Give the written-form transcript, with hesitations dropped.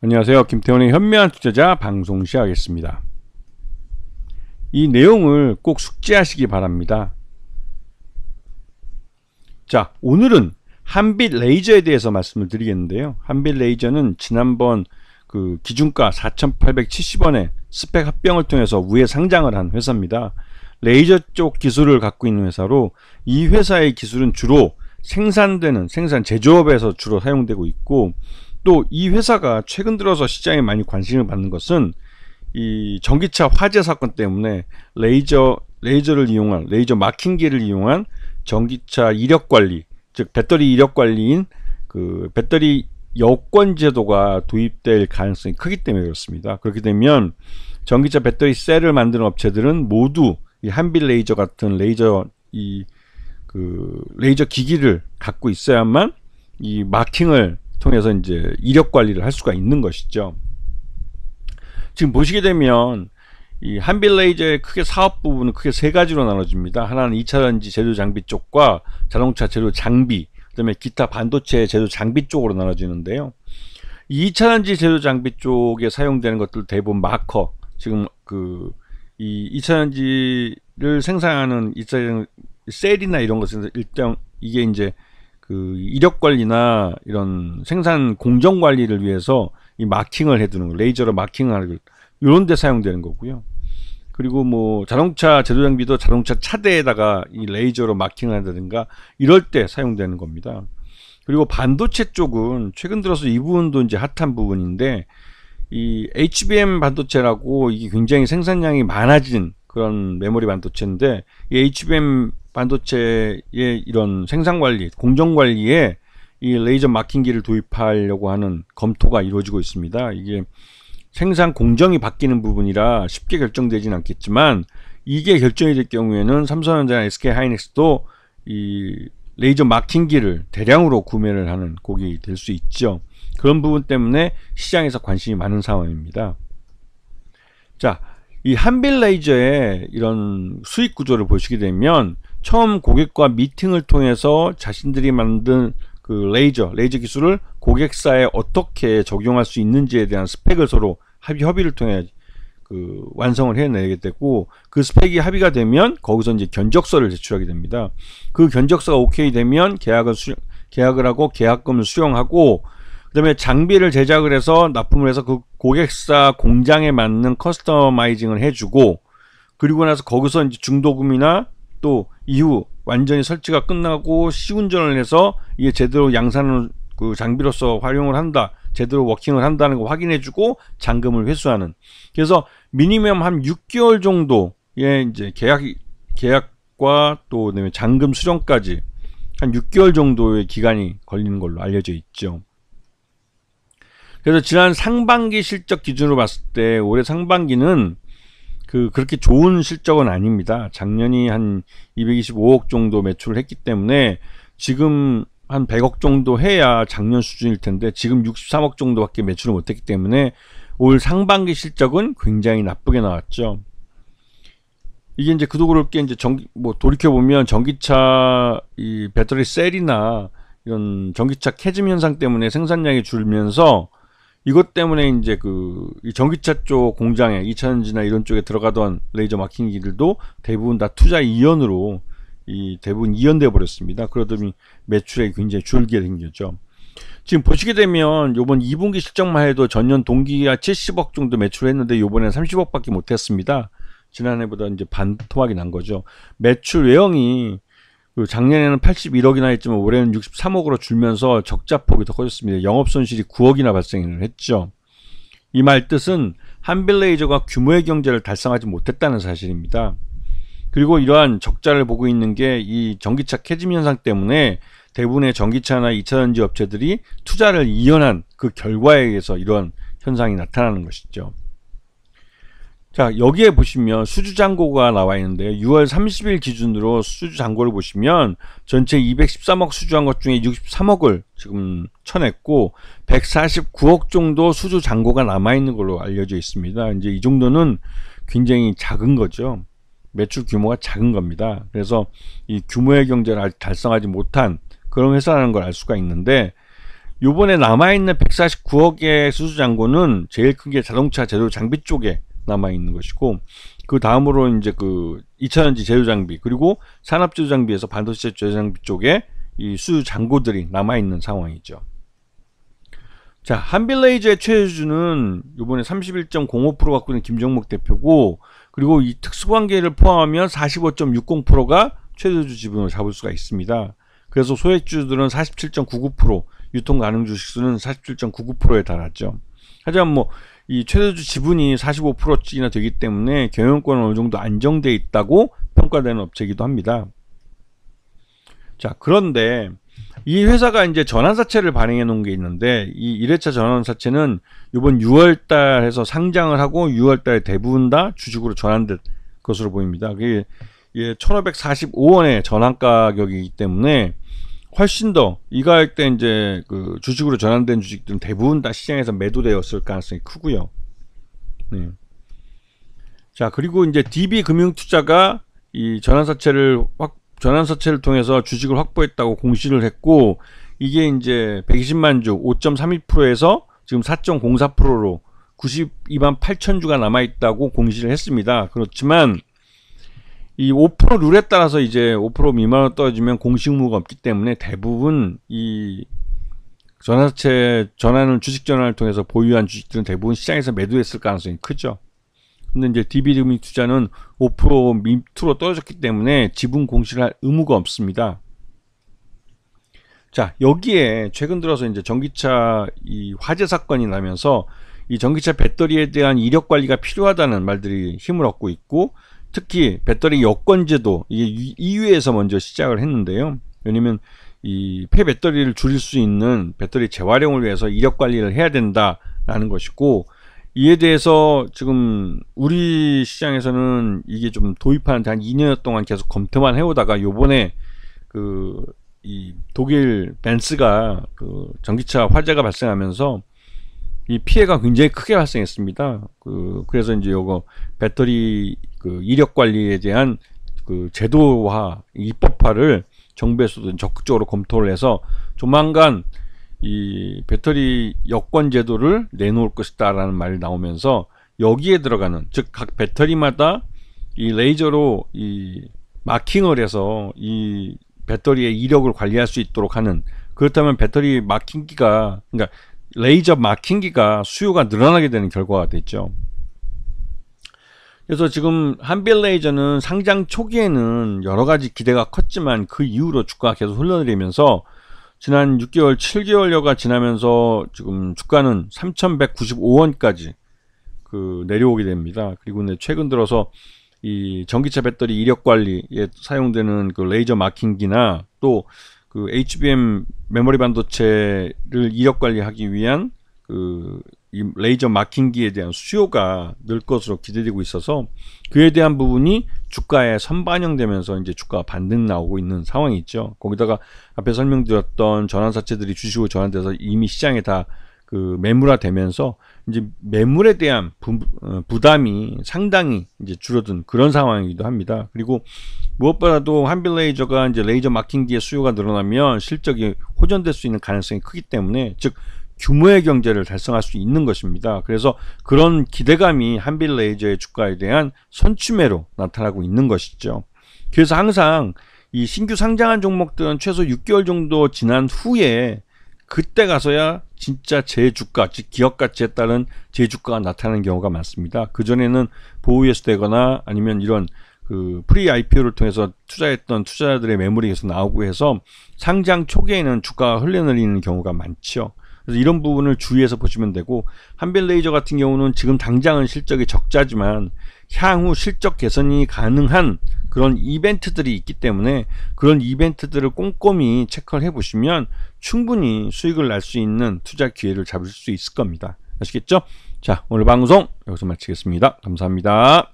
안녕하세요. 김태훈의 현명한 투자자 방송 시작하겠습니다. 이 내용을 꼭 숙지하시기 바랍니다. 자, 오늘은 한빛 레이저에 대해서 말씀을 드리겠는데요. 한빛 레이저는 지난번 그 기준가 4,870원에 스펙 합병을 통해서 우회 상장을 한 회사입니다. 레이저 쪽 기술을 갖고 있는 회사로, 이 회사의 기술은 주로 생산 제조업에서 주로 사용되고 있고, 또 이 회사가 최근 들어서 시장에 많이 관심을 받는 것은 이 전기차 화재 사건 때문에 레이저를 이용한, 레이저 마킹기를 이용한 전기차 이력 관리, 즉 배터리 이력 관리인 그 배터리 여권 제도가 도입될 가능성이 크기 때문에 그렇습니다. 그렇게 되면 전기차 배터리 셀을 만드는 업체들은 모두 이 한빛 레이저 같은 레이저 레이저 기기를 갖고 있어야만 이 마킹을 통해서 이제 이력 관리를 할 수가 있는 것이죠. 지금 보시게 되면 이 한빛 레이저의 크게 사업 부분은 크게 세 가지로 나눠집니다. 하나는 2차전지 제조 장비 쪽과 자동차 제조 장비, 그다음에 기타 반도체 제조 장비 쪽으로 나눠지는데요. 이 2차전지 제조 장비 쪽에 사용되는 것들 대부분 마커, 지금 이 2차전지를 생산하는 2차전지 셀이나 이런 것은 일단 이게 이제 그 이력 관리나 이런 생산 공정 관리를 위해서 이 마킹을 해두는 거, 레이저로 마킹하는 이런 데 사용되는 거고요. 그리고 뭐 자동차 제조 장비도 자동차 차대에다가 이 레이저로 마킹을 한다든가 이럴 때 사용되는 겁니다. 그리고 반도체 쪽은 최근 들어서 이 부분도 이제 핫한 부분인데, 이 HBM 반도체라고 이게 굉장히 생산량이 많아진 그런 메모리 반도체인데, 이 HBM 반도체의 이런 생산 관리, 공정 관리에 이 레이저 마킹기를 도입하려고 하는 검토가 이루어지고 있습니다. 이게 생산 공정이 바뀌는 부분이라 쉽게 결정되지는 않겠지만, 이게 결정이 될 경우에는 삼성전자나 SK하이닉스도 이 레이저 마킹기를 대량으로 구매를 하는 곡이 될 수 있죠. 그런 부분 때문에 시장에서 관심이 많은 상황입니다. 자, 이 한빛 레이저의 이런 수익 구조를 보시게 되면, 처음 고객과 미팅을 통해서 자신들이 만든 그 레이저 기술을 고객사에 어떻게 적용할 수 있는지에 대한 스펙을 서로 협의를 통해 완성을 해내게 되고, 그 스펙이 합의가 되면 거기서 이제 견적서를 제출하게 됩니다. 그 견적서가 오케이 되면 계약을 하고 계약금을 수령하고, 그 다음에 장비를 제작을 해서 납품을 해서 그 고객사 공장에 맞는 커스터마이징을 해주고, 그리고 나서 거기서 이제 중도금이나 또 이후 완전히 설치가 끝나고 시운전을 해서 이게 제대로 양산을 그 장비로서 활용을 한다, 제대로 워킹을 한다는 거 확인해주고 잔금을 회수하는. 그래서 미니멈 한 6개월 정도의 이제 계약과 또 그다음에 잔금 수령까지 한 6개월 정도의 기간이 걸리는 걸로 알려져 있죠. 그래서 지난 상반기 실적 기준으로 봤을 때 올해 상반기는 그렇게 좋은 실적은 아닙니다. 작년이 한 225억 정도 매출을 했기 때문에 지금 한 100억 정도 해야 작년 수준일 텐데, 지금 63억 정도밖에 매출을 못했기 때문에 올 상반기 실적은 굉장히 나쁘게 나왔죠. 이게 이제 그렇게 이제 돌이켜 보면 전기차 이 배터리 셀이나 이런 전기차 캐즘 현상 때문에 생산량이 줄면서, 이것 때문에 이제 이 전기차 쪽 공장에 2차전지나 이런 쪽에 들어가던 레이저 마킹기들도 대부분 다 투자 이연으로 대부분 이연돼 버렸습니다. 그러더니 매출액이 굉장히 줄게 생겼죠. 지금 보시게 되면 요번 2분기 실적만 해도 전년 동기가 70억 정도 매출했는데 요번에는 30억밖에 못했습니다. 지난해보다 이제 반토막이 난 거죠. 매출 외형이 작년에는 81억이나 했지만 올해는 63억으로 줄면서 적자폭이 더 커졌습니다. 영업손실이 9억이나 발생을 했죠. 이 말 뜻은 한빛 레이저가 규모의 경제를 달성하지 못했다는 사실입니다. 그리고 이러한 적자를 보고 있는 게 이 전기차 캐즘 현상 때문에 대부분의 전기차나 2차전지 업체들이 투자를 이연한 그 결과에 의해서 이러한 현상이 나타나는 것이죠. 자, 여기에 보시면 수주잔고가 나와 있는데, 6월 30일 기준으로 수주잔고를 보시면 전체 213억 수주한 것 중에 63억을 지금 쳐냈고 149억 정도 수주잔고가 남아있는 걸로 알려져 있습니다. 이제 이 정도는 굉장히 작은 거죠. 매출 규모가 작은 겁니다. 그래서 이 규모의 경제를 아직 달성하지 못한 그런 회사라는 걸 알 수가 있는데, 요번에 남아있는 149억의 수주잔고는 제일 큰 게 자동차 제조 장비 쪽에 남아있는 것이고, 그 다음으로 이제 그 2차전지 제조 장비, 그리고 산업 제조 장비에서 반도체 제조 장비 쪽에 이 수주 잔고들이 남아있는 상황이죠. 자, 한빌레이저의 최저주는 요번에 31.05% 갖고 있는 김정목 대표고, 그리고 이 특수관계를 포함하면 45.60%가 최저주 지분을 잡을 수가 있습니다. 그래서 소액주들은 47.99%, 유통 가능 주식수는 47.99%에 달하죠. 하지만 뭐 이 최저주 지분이 45%씩이나 되기 때문에 경영권은 어느 정도 안정돼 있다고 평가되는 업체이기도 합니다. 자, 그런데 이 회사가 이제 전환사채를 발행해 놓은 게 있는데, 이 1회차 전환사채는 이번 6월달 해서 상장을 하고 6월달에 대부분 다 주식으로 전환된 것으로 보입니다. 그게 1,545원의 전환 가격이기 때문에 훨씬 더 이 가격대 이제 그 주식으로 전환된 주식들은 대부분 다 시장에서 매도되었을 가능성이 크고요. 네. 자, 그리고 이제 DB금융투자가 이 전환사채를 통해서 주식을 확보했다고 공시를 했고, 이게 이제 120만 주 5.32%에서 지금 4.04%로 92만 8천 주가 남아있다고 공시를 했습니다. 그렇지만 이 5% 룰에 따라서 이제 5% 미만으로 떨어지면 공시 의무가 없기 때문에 대부분 이 전환사채 전환을 주식 전환을 통해서 보유한 주식들은 대부분 시장에서 매도했을 가능성이 크죠. 근데 이제 DB금융투자는 5% 밑으로 떨어졌기 때문에 지분 공시를 할 의무가 없습니다. 자, 여기에 최근 들어서 이제 전기차 이 화재 사건이 나면서 이 전기차 배터리에 대한 이력 관리가 필요하다는 말들이 힘을 얻고 있고, 특히 배터리 여권제도, 이게 EU에서 먼저 시작을 했는데요. 왜냐면 이 폐배터리를 줄일 수 있는 배터리 재활용을 위해서 이력 관리를 해야 된다라는 것이고, 이에 대해서 지금 우리 시장에서는 이게 좀 도입하는데 한 2년 동안 계속 검토만 해오다가 요번에 그 이 독일 벤츠가 그 전기차 화재가 발생하면서 이 피해가 굉장히 크게 발생했습니다. 그래서 이제 요거 배터리 그 이력 관리에 대한 그 제도화, 입법화를 정부에서도 적극적으로 검토를 해서 조만간 이 배터리 여권 제도를 내놓을 것이다라는 말이 나오면서, 여기에 들어가는, 즉 각 배터리마다 이 레이저로 이 마킹을 해서 이 배터리의 이력을 관리할 수 있도록 하는, 그렇다면 배터리 마킹기가, 그러니까 레이저 마킹기가 수요가 늘어나게 되는 결과가 됐죠. 그래서 지금 한빌레이저는 상장 초기에는 여러 가지 기대가 컸지만 그 이후로 주가가 계속 흘러내리면서 지난 6개월, 7개월여가 지나면서 지금 주가는 3,195원까지 그 내려오게 됩니다. 그리고 최근 들어서 이 전기차 배터리 이력 관리에 사용되는 그 레이저 마킹기나 또 그 HBM 메모리 반도체를 이력 관리하기 위한 이 레이저 마킹기에 대한 수요가 늘 것으로 기대되고 있어서, 그에 대한 부분이 주가에 선반영되면서 이제 주가가 반등 나오고 있는 상황이 있죠. 거기다가 앞에 설명드렸던 전환사채들이 주식으로 전환돼서 이미 시장에 다 그 매물화되면서 이제 매물에 대한 부담이 상당히 이제 줄어든 그런 상황이기도 합니다. 그리고 무엇보다도 한빌레이저가 이제 레이저 마킹기의 수요가 늘어나면 실적이 호전될 수 있는 가능성이 크기 때문에, 즉 규모의 경제를 달성할 수 있는 것입니다. 그래서 그런 기대감이 한빌레이저의 주가에 대한 선취매로 나타나고 있는 것이죠. 그래서 항상 이 신규 상장한 종목들은 최소 6개월 정도 지난 후에 그때 가서야 진짜 제주가, 즉 기업 가치에 따른 제주가가 나타나는 경우가 많습니다. 그전에는 보유해서 되거나 아니면 이런 그 프리 IPO를 통해서 투자했던 투자자들의 매물이 계속 나오고 해서 상장 초기에는 주가가 흘러내리는 경우가 많죠. 그래서 이런 부분을 주의해서 보시면 되고, 한빌레이저 같은 경우는 지금 당장은 실적이 적자지만 향후 실적 개선이 가능한 그런 이벤트들이 있기 때문에 그런 이벤트들을 꼼꼼히 체크를 해보시면 충분히 수익을 날 수 있는 투자 기회를 잡을 수 있을 겁니다. 아시겠죠? 자, 오늘 방송 여기서 마치겠습니다. 감사합니다.